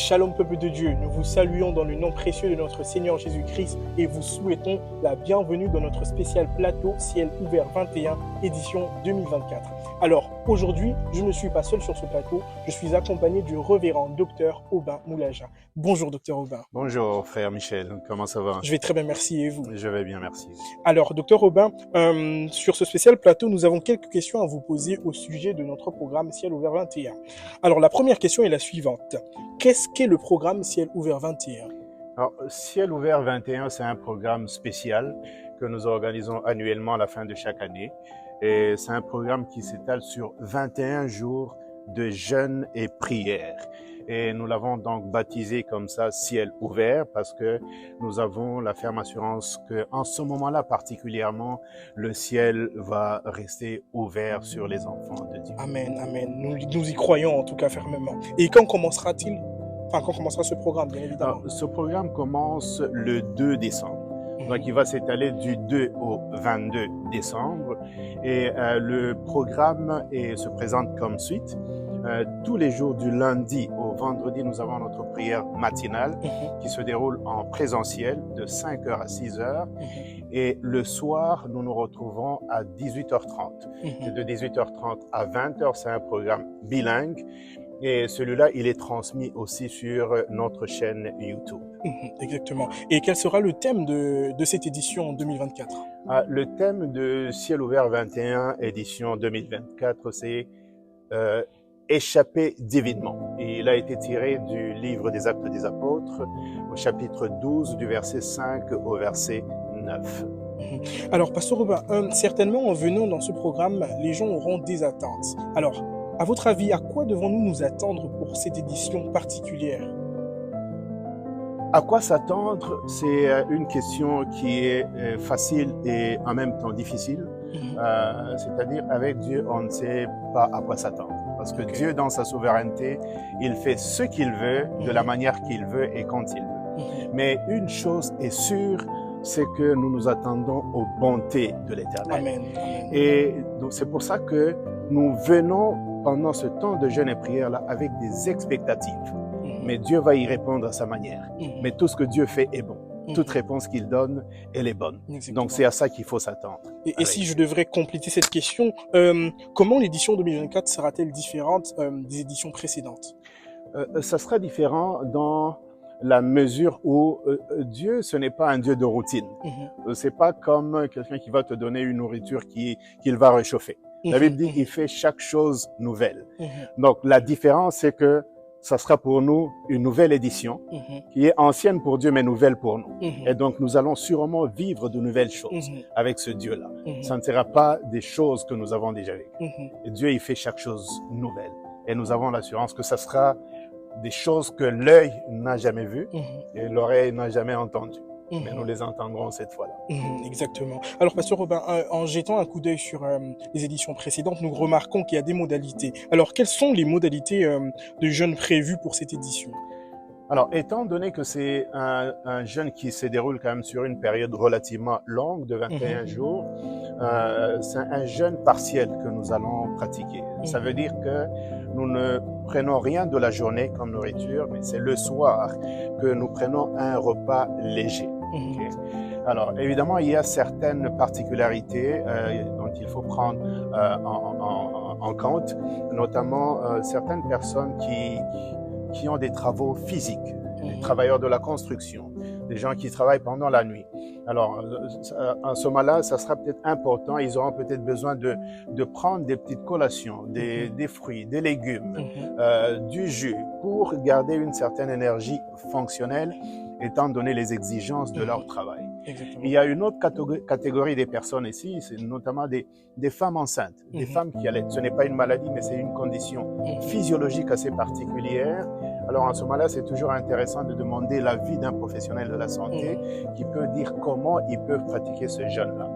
Shalom peuple de Dieu, nous vous saluons dans le nom précieux de notre Seigneur Jésus-Christ et vous souhaitons la bienvenue dans notre spécial plateau Ciel ouvert 21, édition 2024. Alors aujourd'hui, je ne suis pas seul sur ce plateau, je suis accompagné du révérend docteur Aubin Moulaja. Bonjour docteur Aubin. Bonjour frère Michel, comment ça va? Je vais très bien, merci, et vous? Je vais bien, merci. Alors docteur Aubin, sur ce spécial plateau, nous avons quelques questions à vous poser au sujet de notre programme Ciel ouvert 21. Alors la première question est la suivante. Qu'est-ce qu'est le programme Ciel ouvert 21? Alors, Ciel ouvert 21, c'est un programme spécial que nous organisons annuellement à la fin de chaque année. Et c'est un programme qui s'étale sur 21 jours de jeûne et prière. Et nous l'avons donc baptisé comme ça, Ciel ouvert, parce que nous avons la ferme assurance qu'en ce moment-là particulièrement, le ciel va rester ouvert sur les enfants de Dieu. Amen, amen. Nous y croyons en tout cas fermement. Et quand commencera-t-il? Enfin, quand commencera ce programme, bien évidemment? Alors, ce programme commence le 2 décembre. Donc, il va s'étaler du 2 au 22 décembre. Et le programme se présente comme suite. Tous les jours du lundi au vendredi, nous avons notre prière matinale qui se déroule en présentiel de 5h à 6h. Et le soir, nous nous retrouvons à 18h30. Et de 18h30 à 20h, c'est un programme bilingue. Et celui-là, il est transmis aussi sur notre chaîne YouTube. Exactement. Et quel sera le thème de cette édition 2024? Le thème de Ciel ouvert 21, édition 2024, c'est Échapper divinement. Et il a été tiré du livre des Actes des Apôtres, au chapitre 12, du verset 5 au verset 9. Alors, pasteur Aubin, certainement en venant dans ce programme, les gens auront des attentes. Alors, à votre avis, à quoi devons-nous nous attendre pour cette édition particulière? À quoi s'attendre? C'est une question qui est facile et en même temps difficile. C'est-à-dire, avec Dieu, on ne sait pas à quoi s'attendre. Parce que Dieu, dans sa souveraineté, il fait ce qu'il veut, de la manière qu'il veut et quand il veut. Mais une chose est sûre, c'est que nous nous attendons aux bontés de l'Éternel. Amen. Et donc, c'est pour ça que nous venons pendant ce temps de jeûne et prière-là avec des expectatives. Mais Dieu va y répondre à sa manière. Mais tout ce que Dieu fait est bon. Toute réponse qu'il donne, elle est bonne. Exactement. Donc c'est à ça qu'il faut s'attendre. Et si je devrais compléter cette question, comment l'édition 2024 sera-t-elle différente des éditions précédentes? Ça sera différent dans la mesure où Dieu, ce n'est pas un Dieu de routine. C'est pas comme quelqu'un qui va te donner une nourriture qu'il va réchauffer. La Bible dit qu'il fait chaque chose nouvelle. Donc la différence, c'est que ça sera pour nous une nouvelle édition qui est ancienne pour Dieu mais nouvelle pour nous. Et donc nous allons sûrement vivre de nouvelles choses avec ce Dieu-là. Ça ne sera pas des choses que nous avons déjà vécues. Et Dieu, il fait chaque chose nouvelle. Et nous avons l'assurance que ça sera des choses que l'œil n'a jamais vues et l'oreille n'a jamais entendues. Mais nous les entendrons cette fois-là. Exactement. Alors, pasteur Aubin, en jetant un coup d'œil sur les éditions précédentes, nous remarquons qu'il y a des modalités. Alors, quelles sont les modalités de jeûne prévues pour cette édition? Alors, étant donné que c'est un jeûne qui se déroule quand même sur une période relativement longue de 21 jours, c'est un jeûne partiel que nous allons pratiquer. Ça veut dire que nous ne prenons rien de la journée comme nourriture, mais c'est le soir que nous prenons un repas léger. Okay? Alors, évidemment, il y a certaines particularités dont il faut prendre en compte, notamment certaines personnes qui ont des travaux physiques, des travailleurs de la construction, des gens qui travaillent pendant la nuit. Alors, en ce moment-là, ça sera peut-être important. Ils auront peut-être besoin de prendre des petites collations, des fruits, des légumes, du jus, pour garder une certaine énergie fonctionnelle, étant donné les exigences de leur travail. Exactement. Il y a une autre catégorie des personnes ici, c'est notamment des femmes enceintes, des femmes qui allaitent. Ce n'est pas une maladie, mais c'est une condition physiologique assez particulière. Alors, en ce moment-là, c'est toujours intéressant de demander l'avis d'un professionnel de la santé qui peut dire comment ils peuvent pratiquer ce jeûne-là.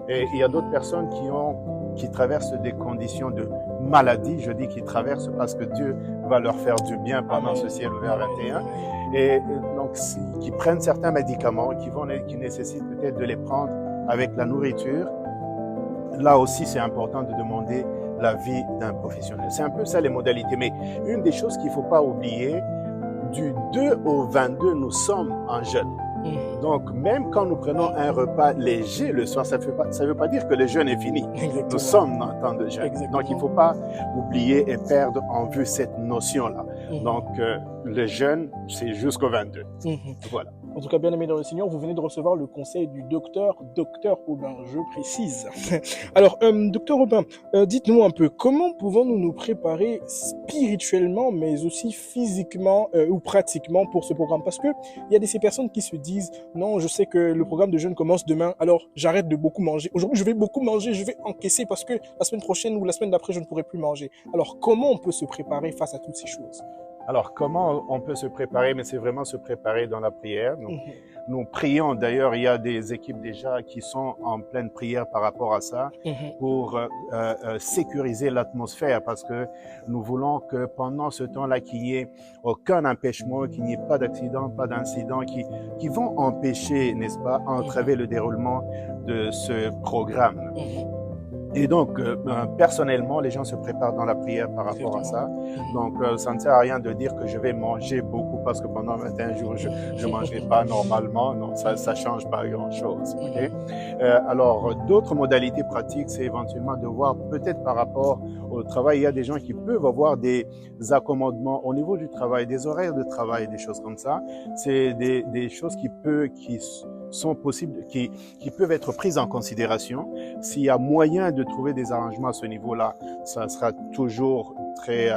Et il y a d'autres personnes qui traversent des conditions de maladie. Je dis qu'ils traversent parce que Dieu va leur faire du bien pendant ce ciel ouvert 21. Et donc, qui prennent certains médicaments qui nécessitent peut-être de les prendre avec la nourriture. Là aussi, c'est important de demander l'avis d'un professionnel. C'est un peu ça les modalités. Mais une des choses qu'il ne faut pas oublier, du 2 au 22, nous sommes en jeûne. Donc, même quand nous prenons un repas léger le soir, ça ne veut pas dire que le jeûne est fini. Exactement. Nous sommes dans le temps de jeûne. Exactement. Donc, il ne faut pas oublier et perdre en vue cette notion-là. Donc, le jeûne, c'est jusqu'au 22. Voilà. En tout cas, bien aimé dans le Seigneur, vous venez de recevoir le conseil du docteur Aubin, je précise. Alors, docteur Aubin, dites-nous un peu, comment pouvons-nous nous préparer spirituellement, mais aussi physiquement ou pratiquement pour ce programme? Parce que il y a de ces personnes qui se disent, non, je sais que le programme de jeûne commence demain, alors j'arrête de beaucoup manger. Aujourd'hui, je vais beaucoup manger, je vais encaisser parce que la semaine prochaine ou la semaine d'après, je ne pourrai plus manger. Alors, comment on peut se préparer face à toutes ces choses? Alors, comment on peut se préparer? Mais c'est vraiment se préparer dans la prière. Nous prions, d'ailleurs, il y a des équipes déjà qui sont en pleine prière par rapport à ça pour sécuriser l'atmosphère parce que nous voulons que pendant ce temps-là, qu'il n'y ait aucun empêchement, qu'il n'y ait pas d'accident, pas d'incident qui vont empêcher, n'est-ce pas, entraver le déroulement de ce programme. Et donc, personnellement, les gens se préparent dans la prière par rapport à ça. Donc, ça ne sert à rien de dire que je vais manger beaucoup parce que pendant 21 jours, je ne mangerai pas normalement. Non, ça change pas grand-chose. Okay? Alors, d'autres modalités pratiques, c'est éventuellement de voir peut-être par rapport au travail. Il y a des gens qui peuvent avoir des accommodements au niveau du travail, des horaires de travail, des choses comme ça. C'est des choses qui sont possibles, qui peuvent être prises en considération. S'il y a moyen de trouver des arrangements à ce niveau-là, ça sera toujours très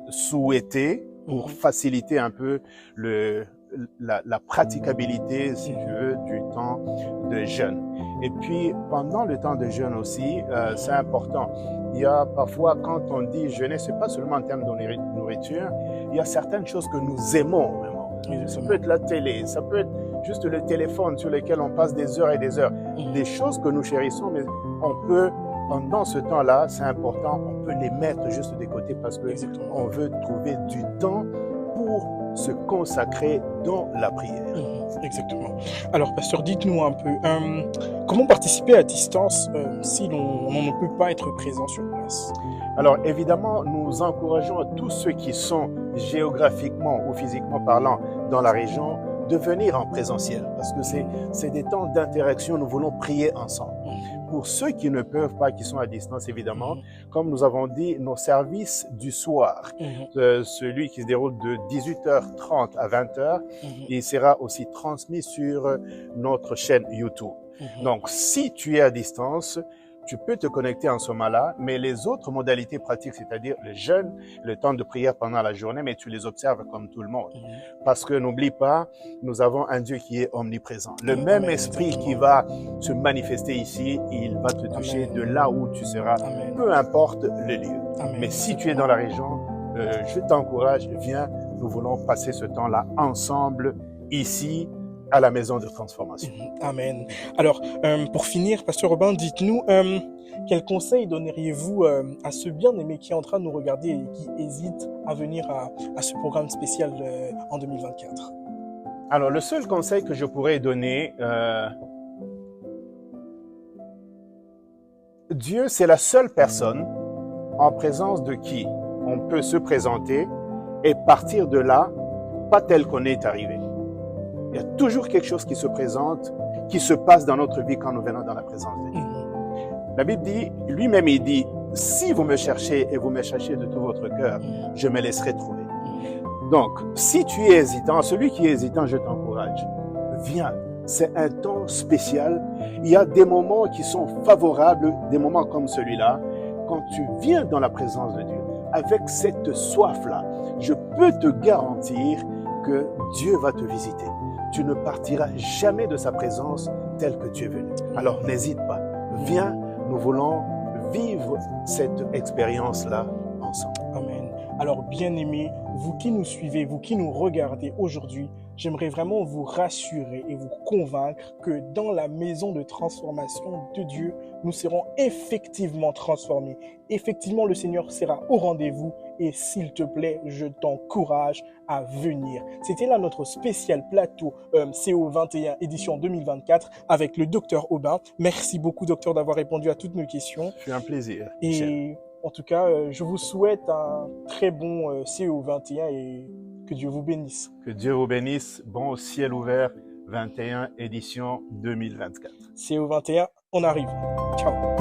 souhaité pour faciliter un peu la praticabilité, si tu veux, du temps de jeûne. Et puis, pendant le temps de jeûne aussi, c'est important. Il y a parfois, quand on dit jeûner, c'est pas seulement en termes de nourriture, il y a certaines choses que nous aimons vraiment. Ça peut être la télé, ça peut être juste le téléphone sur lequel on passe des heures et des heures. Des choses que nous chérissons, mais on peut, pendant ce temps-là, c'est important, on peut les mettre juste de côté parce que on veut trouver du temps pour se consacrer dans la prière. Exactement. Alors, pasteur, dites-nous un peu, comment participer à distance si l'on ne peut pas être présent sur place? Alors, évidemment, nous encourageons tous ceux qui sont géographiquement ou physiquement parlant dans la région de venir en présentiel parce que c'est des temps d'interaction, nous voulons prier ensemble. Pour ceux qui ne peuvent pas, qui sont à distance évidemment, comme nous avons dit, nos services du soir, celui qui se déroule de 18h30 à 20h, il sera aussi transmis sur notre chaîne YouTube. Donc, si tu es à distance, tu peux te connecter en ce moment-là, mais les autres modalités pratiques, c'est-à-dire le jeûne, le temps de prière pendant la journée, mais tu les observes comme tout le monde. Parce que n'oublie pas, nous avons un Dieu qui est omniprésent. Le même esprit qui va se manifester ici, il va te toucher de là où tu seras, peu importe le lieu. Mais si tu es dans la région, je t'encourage, viens, nous voulons passer ce temps-là ensemble, ici, à la maison de transformation. Amen. Alors, pour finir, pasteur Aubin, dites-nous, quel conseil donneriez-vous à ce bien-aimé qui est en train de nous regarder et qui hésite à venir à ce programme spécial en 2024? Alors, le seul conseil que je pourrais donner, Dieu, c'est la seule personne en présence de qui on peut se présenter et partir de là, pas tel qu'on est arrivé. Il y a toujours quelque chose qui se présente, qui se passe dans notre vie quand nous venons dans la présence de Dieu. La Bible dit, lui-même il dit, si vous me cherchez et vous me cherchez de tout votre cœur, je me laisserai trouver. Donc, si tu es hésitant, celui qui est hésitant, je t'encourage. Viens, c'est un temps spécial. Il y a des moments qui sont favorables, des moments comme celui-là. Quand tu viens dans la présence de Dieu, avec cette soif-là, je peux te garantir que Dieu va te visiter. Tu ne partiras jamais de sa présence telle que tu es venu. Alors n'hésite pas. Viens, nous voulons vivre cette expérience-là ensemble. Amen. Alors bien-aimés, vous qui nous suivez, vous qui nous regardez aujourd'hui, j'aimerais vraiment vous rassurer et vous convaincre que dans la maison de transformation de Dieu, nous serons effectivement transformés. Effectivement, le Seigneur sera au rendez-vous et s'il te plaît, je t'encourage à venir. C'était là notre spécial plateau CO21 édition 2024 avec le docteur Aubin. Merci beaucoup, docteur, d'avoir répondu à toutes nos questions. C'est un plaisir. Et En tout cas, je vous souhaite un très bon CEO 21 et que Dieu vous bénisse. Que Dieu vous bénisse. Bon ciel ouvert 21 édition 2024. CEO 21, on arrive. Ciao.